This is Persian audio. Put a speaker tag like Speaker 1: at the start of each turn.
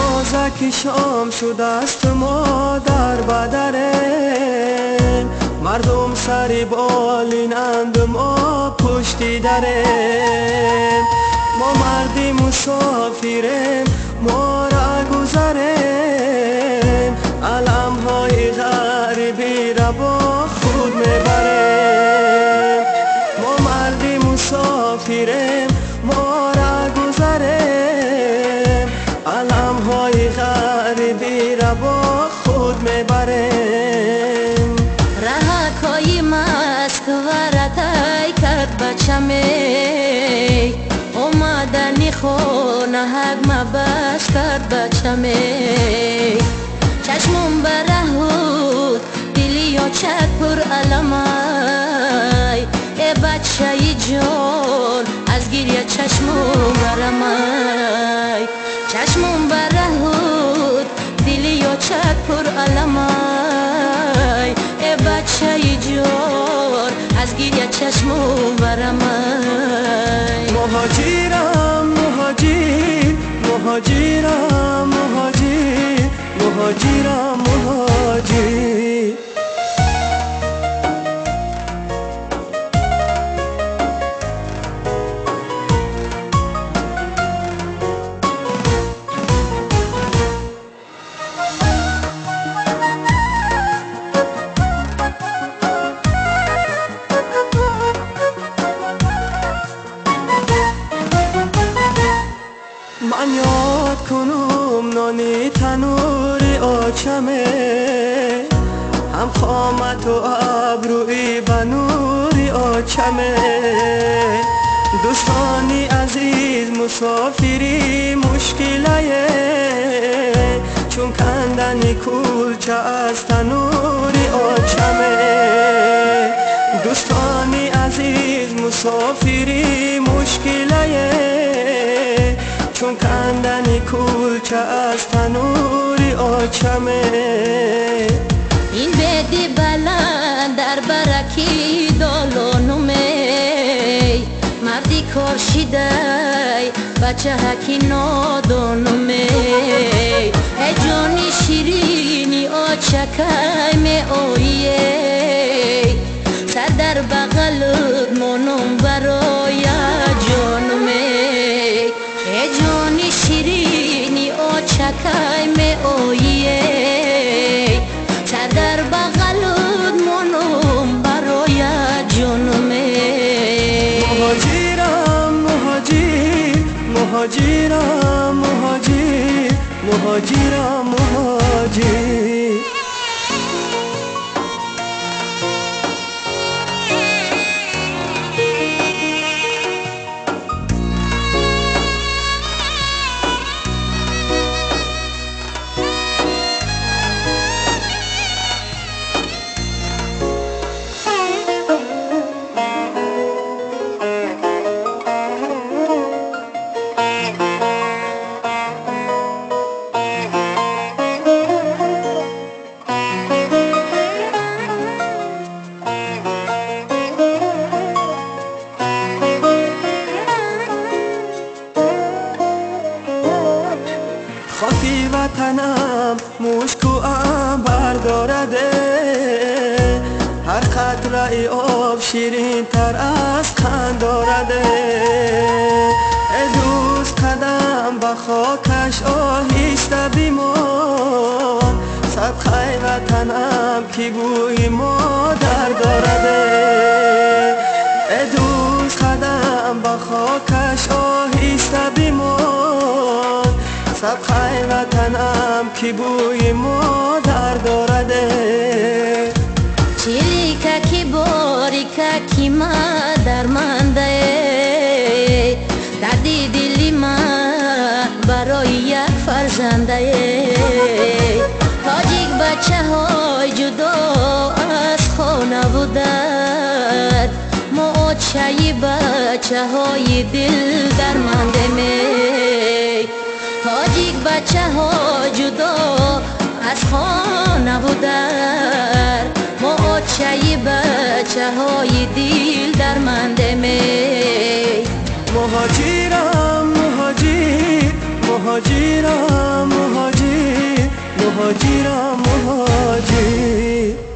Speaker 1: نازکی شام شده است ما در بدرین، مردم سری بالینند ما پشتی درین. ما مردی مسافریم ما را گذریم، علم های غریبی را با خود میبریم. ما مردی مسافریم ما را گذریم، علم های غریبی را با خود میبریم.
Speaker 2: رهکای مسکو رتای کرد بچمی، اومدنی خونه حق مبس کرد بچمی. چشمم برهود دلی یا چک پر علمای، ای بچه جان از گریه چشمم برمای. چشمم برهود دلی یا چک پر علمای، ای بچه جان از گریه چشمم برمای.
Speaker 1: مهاجرم مهاجر مهاجرم مهاجر مهاجرم مهاجر. من یاد کنم نانی تنوری آچمه، هم خامت و ابروی بنوری آچمه. دوستانی عزیز مسافری مشکلیه، چون کندنی کلچه از تنوری آچمه. دوستانی عزیز مسافری مشکلیه، چون کندنی کلچه از تنوری آچمه.
Speaker 2: این بدی بلند در برکی دالانومی، مردی کارشیده بچه هکی نادانومی. ای جانی شیرینی آچکای می آیی، سر در بغلت مانم برای جانومی. ای جانی شیرینی آچکای می آیی، سر در بغلت مانم برای جانومی.
Speaker 1: مهاجرم مهاجر مهاجرم مهاجر مهاجرم مهاجر. خاکی وطنم مشک و عنبر دارده، هر قطره آب شیرین تر از قند دارده. ای دوست قدم به خاکش آهسته بیمان، صدقه وطنم که بوی مادر دارده. ای دوست قدم به خاکش آهسته بیمان، صدقه وطنم که بوی مادر دارده.
Speaker 2: چلیکه کی باریکه کی مادر منده، دردی دلی من برای یک فرزنده. تاجیک بچه های جدا از خانه بودند، ما چای بچه های دل درمانده می. تاجیک بچه ها جدا از خانه بودند، ما چای بچه های دل درمانده می.
Speaker 1: مهاجرم مهاجر مهاجرم مهاجر مهاجرم مهاجر.